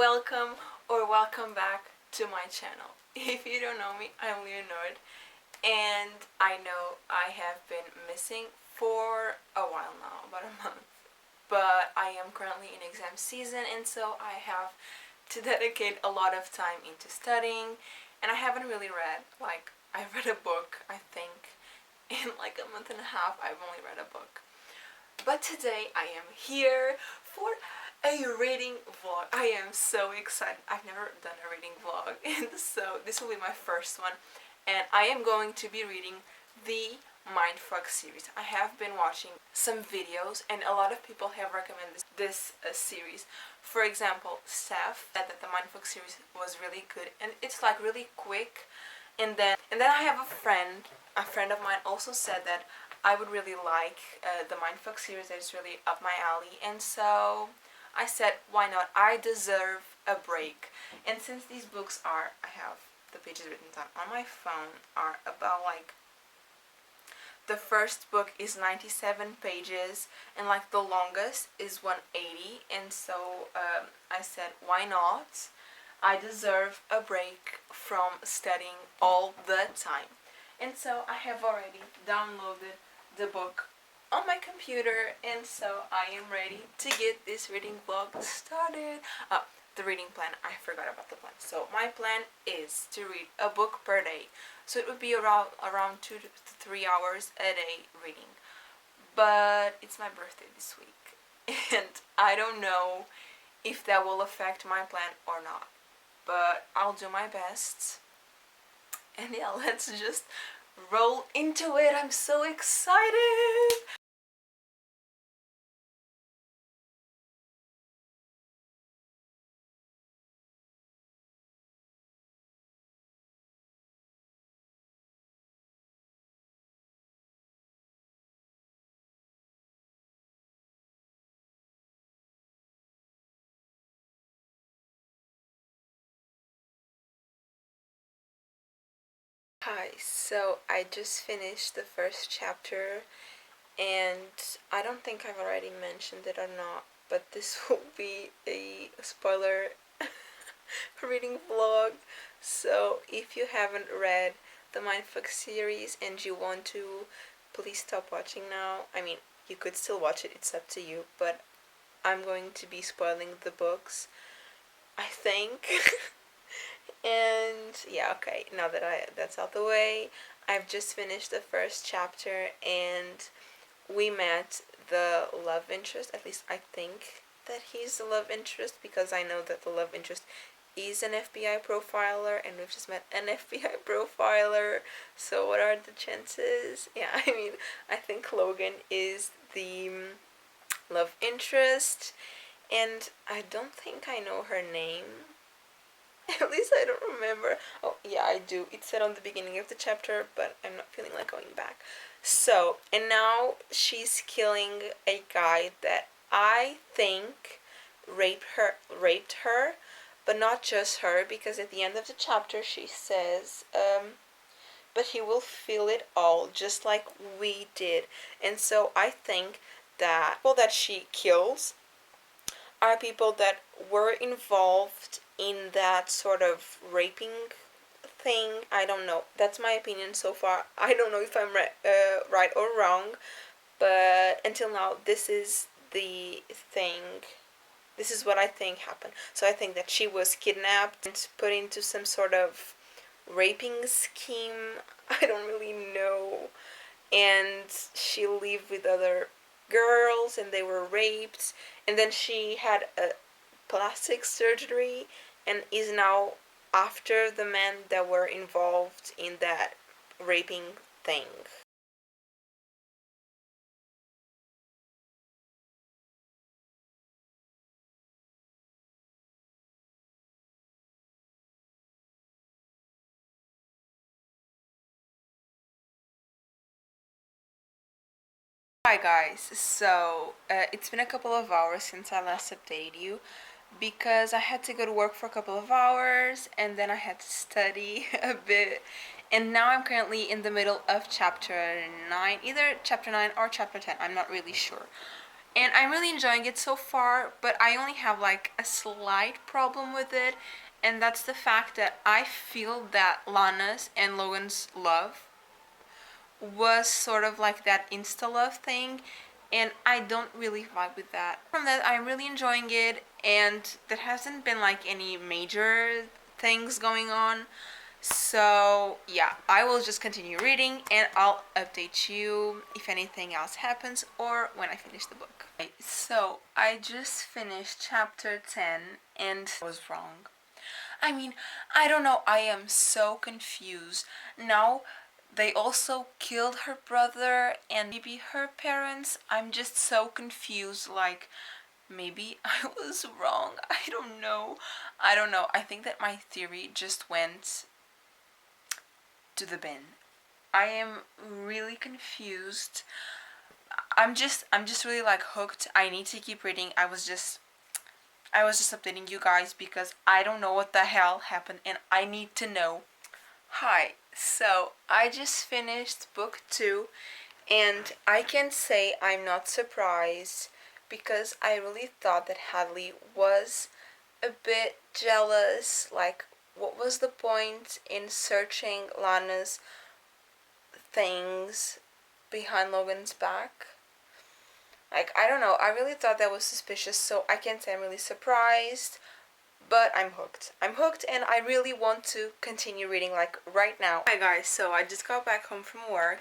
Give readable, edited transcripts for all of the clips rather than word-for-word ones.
welcome or welcome back to my channel. If you don't know me, I'm Leonard, and I know I have been missing for a while now, about a month, but I am currently in exam season, and so I have to dedicate a lot of time into studying, and I haven't really read, I've read a book, I think, in like a month and a half. I've only read a book. But today I am here for a reading vlog. I am so excited. I've never done a reading vlog, and so this will be my first one. And I am going to be reading the mindf series. I have been watching some videos, and a lot of people have recommended this series. For example, Steph said that the mindf series was really good, and it's like really quick. And then I have a friend of mine also said that I would really like the mindfuck series. That is really up my alley, and so I said, why not? I deserve a break. And since these books are, I have the pages written down on my phone, are about the first book is 97 pages, and the longest is 180, and so I said, why not? I deserve a break from studying all the time. And so I have already downloaded the book on my computer, and so I am ready to get this reading vlog started. The reading plan, I forgot about the plan. So my plan is to read a book per day. So it would be around 2 to 3 hours a day reading. But it's my birthday this week, and I don't know if that will affect my plan or not. But I'll do my best. And yeah, let's just roll into it. I'm so excited! Hi, so I just finished the first chapter, and I don't think I've already mentioned it or not, but this will be a spoiler reading vlog. So if you haven't read the mindfuck series and you want to, please stop watching now. I mean, you could still watch it, it's up to you, but I'm going to be spoiling the books, I think. And yeah, okay, now that that's out the way, I've just finished the first chapter, and we met the love interest. At least I think that he's the love interest, because I know that the love interest is an FBI profiler, and we've just met an FBI profiler. So what are the chances? Yeah, I mean, I think Logan is the love interest, and I don't think I know her name. At least I don't remember. Oh, yeah, I do. It said on the beginning of the chapter, but I'm not feeling like going back. So, and now she's killing a guy that I think raped her, but not just her, because at the end of the chapter she says, but he will feel it all, just like we did. And so I think that people that she kills are people that were involved in that sort of raping thing. I don't know. That's my opinion so far. I don't know if I'm right or wrong, but until now, this is the thing. This is what I think happened. So I think that she was kidnapped and put into some sort of raping scheme. I don't really know. And she lived with other girls, and they were raped, and then she had a plastic surgery and is now after the men that were involved in that raping thing. Hi guys, so it's been a couple of hours since I last updated you, because I had to go to work for a couple of hours, and then I had to study a bit, and now I'm currently in the middle of chapter 9, either chapter 9 or chapter 10, I'm not really sure. and I'm really enjoying it so far, but I only have like a slight problem with it, and that's the fact that I feel that Lana's and Logan's love was sort of like that insta love thing, and I don't really vibe with that. From that, I'm really enjoying it, and there hasn't been like any major things going on. So yeah, I will just continue reading and I'll update you if anything else happens or when I finish the book. Okay, so I just finished chapter 10 and I was wrong. I mean, I don't know, I am so confused. Now, they also killed her brother and maybe her parents. I'm just so confused, like, maybe I was wrong. I don't know. I don't know. I think that my theory just went to the bin. I am really confused. I'm just really like hooked. I need to keep reading. I was just updating you guys because I don't know what the hell happened and I need to know. Hi. So, I just finished book 2 and I can say I'm not surprised because I really thought that Hadley was a bit jealous. Like, what was the point in searching Lana's things behind Logan's back? Like, I don't know. I really thought that was suspicious, so I can't say I'm really surprised, but I'm hooked. I'm hooked, and I really want to continue reading, like, right now. Hi, guys. So, I just got back home from work,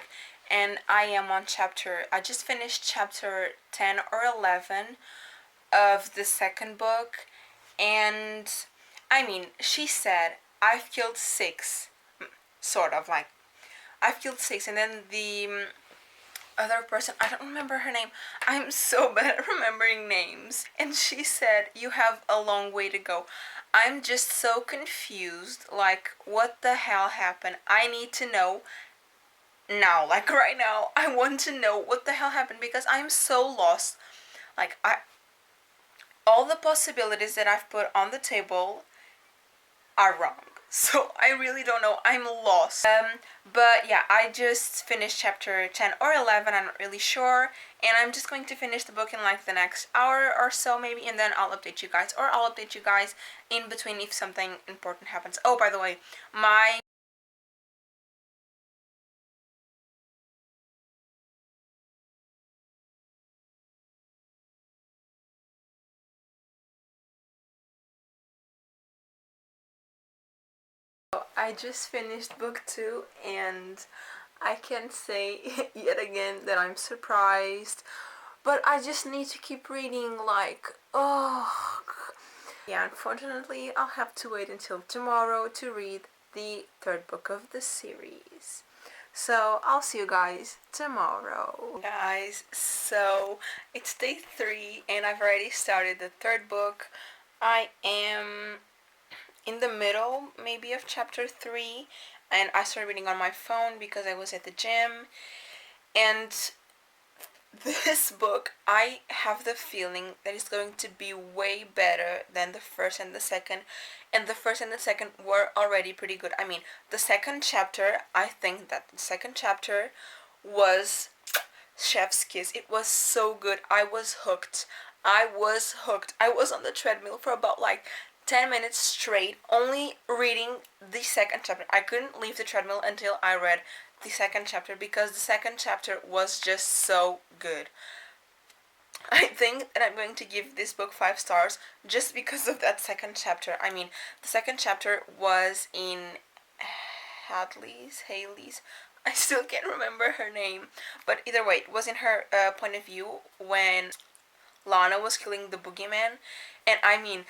and I just finished chapter 10 or 11 of the second book, and I mean, she said, I've killed 6. Sort of, like, I've killed 6, and then the other person, I don't remember her name. I'm so bad at remembering names. And she said, you have a long way to go. I'm just so confused. Like, what the hell happened? I need to know now. Like, right now. I want to know what the hell happened because I'm so lost. Like, all the possibilities that I've put on the table are wrong. So I really don't know. I'm lost. But yeah, I just finished chapter 10 or 11. I'm not really sure. And I'm just going to finish the book in like the next hour or so maybe. And then I'll update you guys. Or I'll update you guys in between if something important happens. Oh, by the way, I just finished book 2 and I can say yet again that I'm surprised. But I just need to keep reading, like, oh. Yeah, unfortunately, I'll have to wait until tomorrow to read the third book of the series. So, I'll see you guys tomorrow. Guys, so it's day 3 and I've already started the third book. I am in the middle, maybe, of chapter 3, and I started reading on my phone because I was at the gym. And this book, I have the feeling that it's going to be way better than the first and the second. And the first and the second were already pretty good. I mean, the second chapter, I think that the second chapter was chef's kiss. It was so good. I was hooked. I was hooked. I was on the treadmill for about like 10 minutes straight, only reading the second chapter. I couldn't leave the treadmill until I read the second chapter because the second chapter was just so good. I think that I'm going to give this book 5 stars just because of that second chapter. I mean, the second chapter was in Haley's. I still can't remember her name, but either way, it was in her point of view when Lana was killing the boogeyman, and I mean,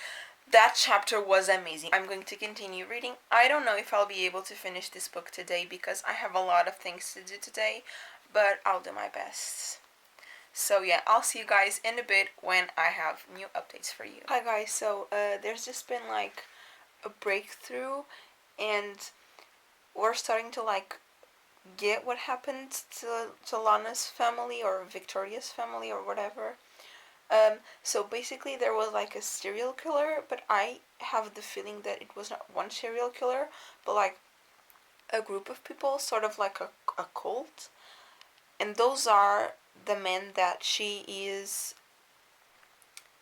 that chapter was amazing. I'm going to continue reading. I don't know if I'll be able to finish this book today because I have a lot of things to do today, but I'll do my best. So yeah, I'll see you guys in a bit when I have new updates for you. Hi guys, so there's just been like a breakthrough and we're starting to like get what happened to Lana's family or Victoria's family or whatever. So basically there was like a serial killer, but I have the feeling that it was not one serial killer, but like a group of people, sort of like a cult. And those are the men that she is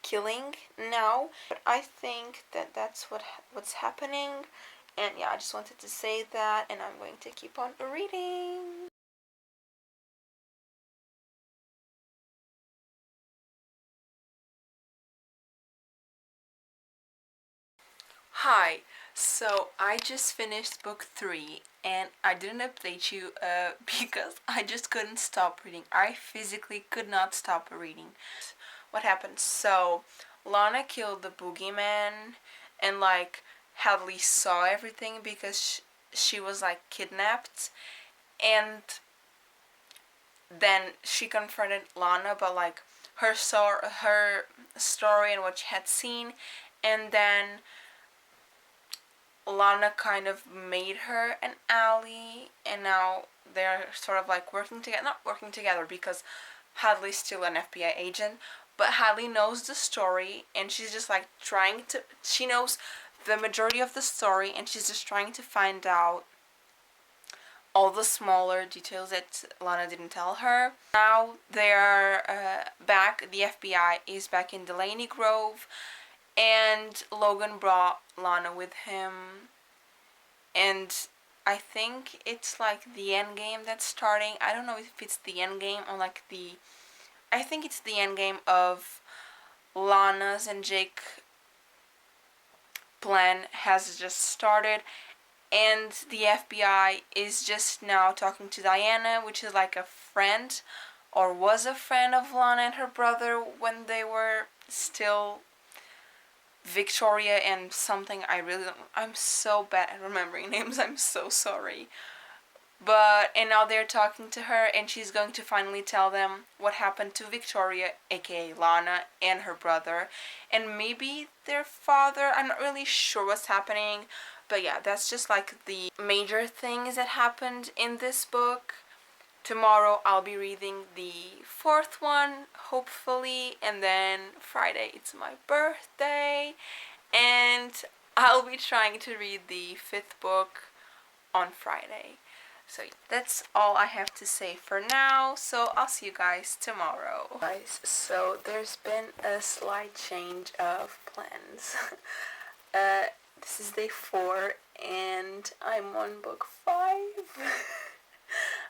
killing now, but I think that that's what's happening. And yeah, I just wanted to say that, and I'm going to keep on reading. Hi, so I just finished book 3 and I didn't update you because I just couldn't stop reading. I physically could not stop reading. What happened? So, Lana killed the boogeyman and like Hadley saw everything because she was like kidnapped, and then she confronted Lana about like her story and what she had seen, and then Lana kind of made her an ally, and now they're sort of like working together. Not working together because Hadley's still an FBI agent, but Hadley knows the story, and she's just like trying to. She knows the majority of the story, and she's just trying to find out all the smaller details that Lana didn't tell her. Now they're back. The FBI is back in Delaney Grove, and Logan brought Lana with him, and I think it's like the end game that's starting. I don't know if it's the end game or like I think it's the end game of Lana's and Jake plan has just started, and the FBI is just now talking to Diana, which is like a friend or was a friend of Lana and her brother when they were still Victoria and something. I'm so bad at remembering names. I'm so sorry. And now they're talking to her, and she's going to finally tell them what happened to Victoria, aka Lana, and her brother, and maybe their father. I'm not really sure what's happening, but yeah, that's just like the major things that happened in this book. Tomorrow I'll be reading the 4th one, hopefully, and then Friday it's my birthday, and I'll be trying to read the 5th book on Friday. So that's all I have to say for now, so I'll see you guys tomorrow. Guys, so there's been a slight change of plans. This is day 4 and I'm on book 5.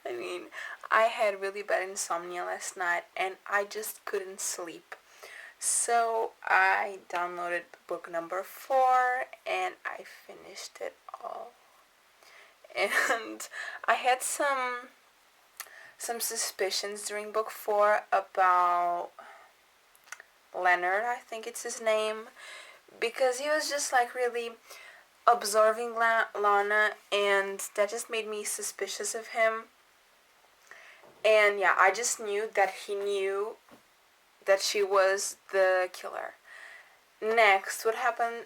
I mean, I had really bad insomnia last night and I just couldn't sleep. So I downloaded book number 4 and I finished it all. And I had some suspicions during book 4 about Leonard, I think it's his name, because he was just like really observing Lana, and that just made me suspicious of him. And yeah, I just knew that he knew that she was the killer. Next, what happened?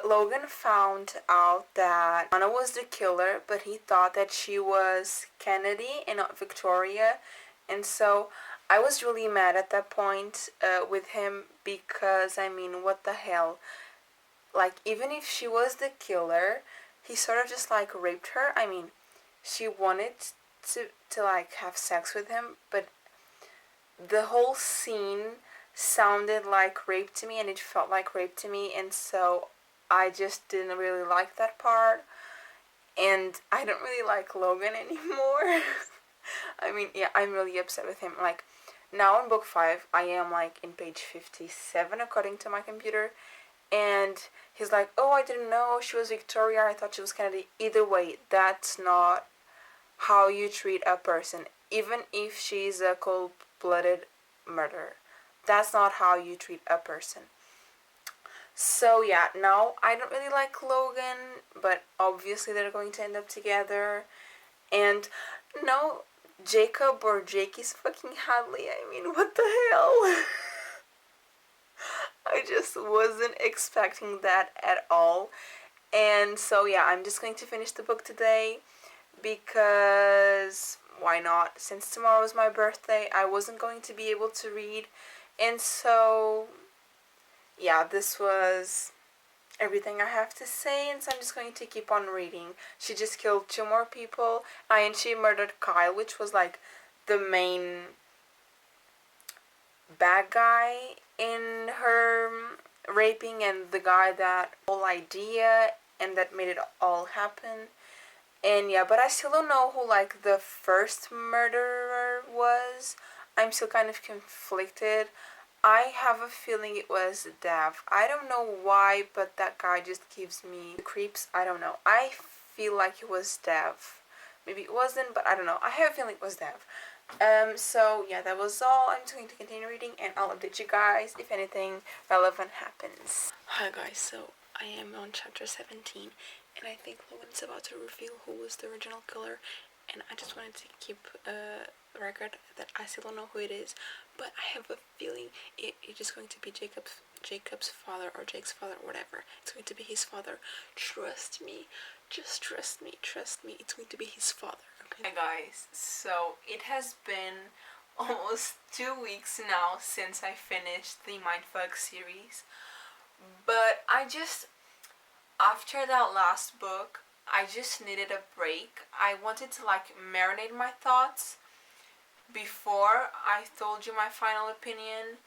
Logan found out that Lana was the killer, but he thought that she was Kennedy and not Victoria. And so I was really mad at that point with him, because, I mean, what the hell? Like, even if she was the killer, he sort of just, like, raped her. I mean, she wanted to like, have sex with him, but the whole scene sounded like rape to me, and it felt like rape to me, and so I just didn't really like that part, and I don't really like Logan anymore. I mean, yeah, I'm really upset with him. Like, now in book 5, I am like in page 57 according to my computer, and he's like, oh, I didn't know she was Victoria, I thought she was Kennedy. Either way, that's not how you treat a person, even if she's a cold-blooded murderer. That's not how you treat a person. So yeah, now I don't really like Logan, but obviously they're going to end up together. And no, Jacob or Jake is fucking Hadley. I mean, what the hell? I just wasn't expecting that at all. And so yeah, I'm just going to finish the book today, because why not? Since tomorrow is my birthday, I wasn't going to be able to read. And so, yeah, this was everything I have to say, and so I'm just going to keep on reading. She just killed 2 more people, and she murdered Kyle, which was like the main bad guy in her raping and the guy that whole idea and that made it all happen. And yeah, but I still don't know who like the first murderer was. I'm still kind of conflicted. I have a feeling it was Dav. I don't know why, but that guy just gives me the creeps. I don't know. I feel like it was Dav. Maybe it wasn't, but I don't know. I have a feeling it was Dav. So yeah, that was all. I'm just going to continue reading and I'll update you guys if anything relevant happens. Hi guys, so I am on chapter 17 and I think Logan's about to reveal who was the original killer, and I just wanted to keep a record that I still don't know who it is, but I have a feeling it is going to be Jacob's father or Jake's father or whatever. It's going to be his father. Trust me. Just trust me. Trust me. It's going to be his father. Okay. Hi guys. So it has been almost 2 weeks now since I finished the mindf series, but after that last book, I just needed a break. I wanted to like marinate my thoughts before I told you my final opinion.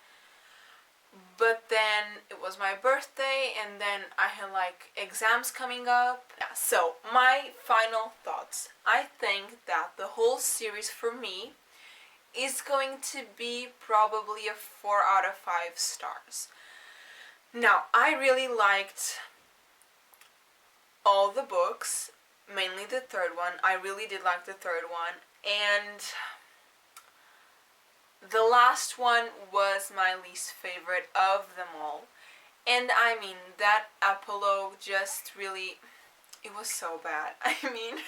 But then it was my birthday and then I had like exams coming up. Yeah, so my final thoughts. I think that the whole series for me is going to be probably a 4 out of 5 stars. Now, I really liked all the books, mainly the third one. I really did like the third one, and the last one was my least favorite of them all. And I mean, that epilogue just really, it was so bad. I mean,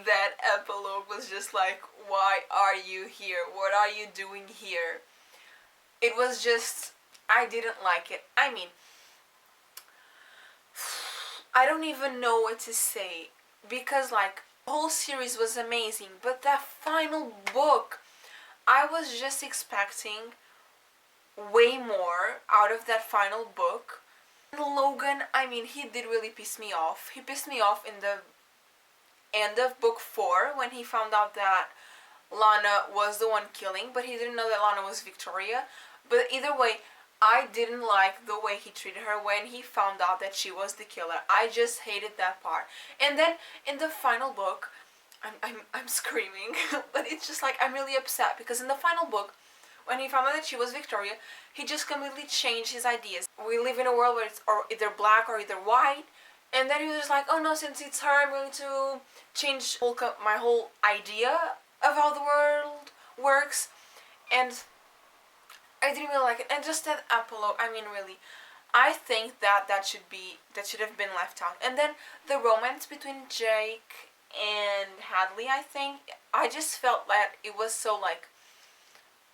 that epilogue was just like, why are you here? What are you doing here? It was just, I didn't like it. I mean, I don't even know what to say, because like the whole series was amazing, but that final book, I was just expecting way more out of that final book. And Logan, I mean, he did really piss me off. He pissed me off in the end of book 4 when he found out that Lana was the one killing, but he didn't know that Lana was Victoria. But either way, I didn't like the way he treated her when he found out that she was the killer. I just hated that part. And then in the final book, I'm screaming, but it's just like I'm really upset because in the final book, when he found out that she was Victoria, he just completely changed his ideas. We live in a world where it's either black or either white, and then he was just like, oh no, since it's her, I'm going to change my whole idea of how the world works. And I didn't really like it. And just that epilogue, I mean, really, I think that should have been left out. And then the romance between Jake and Hadley, I think, I just felt that it was so like,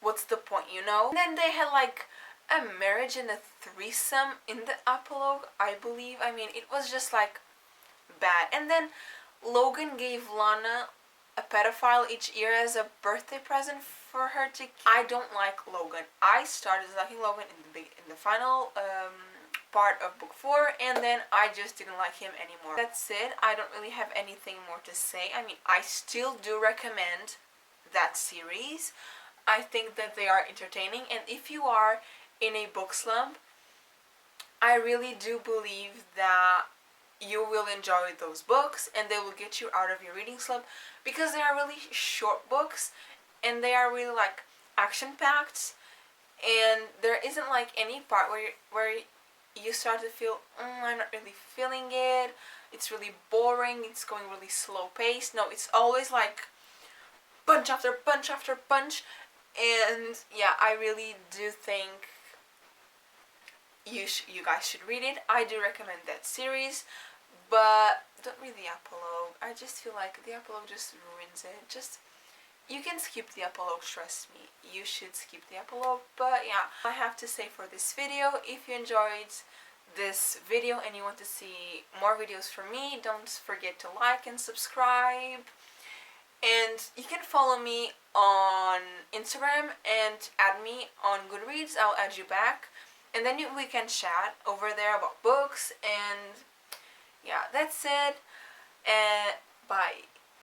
what's the point, you know? And then they had like a marriage and a threesome in the epilogue, I believe. I mean, it was just like bad. And then Logan gave Lana a pedophile each year as a birthday present for her to. I don't like Logan. I started liking Logan in the final part of book 4, and then I just didn't like him anymore. That's it. I don't really have anything more to say. I mean, I still do recommend that series. I think that they are entertaining, and if you are in a book slump, I really do believe that you will enjoy those books and they will get you out of your reading slump, because they are really short books and they are really like action packed, and there isn't like any part where you start to feel I'm not really feeling it, it's really boring, it's going really slow paced. No, it's always like punch after punch after punch. And yeah, I really do think you guys should read it. I do recommend that series, but don't read the epilogue. I just feel like the epilogue just ruins it. Just, you can skip the epilogue, trust me. You should skip the epilogue. But yeah, I have to say for this video, if you enjoyed this video and you want to see more videos from me, don't forget to like and subscribe. And you can follow me on Instagram and add me on Goodreads. I'll add you back. And then we can chat over there about books. And yeah, that's it. And bye.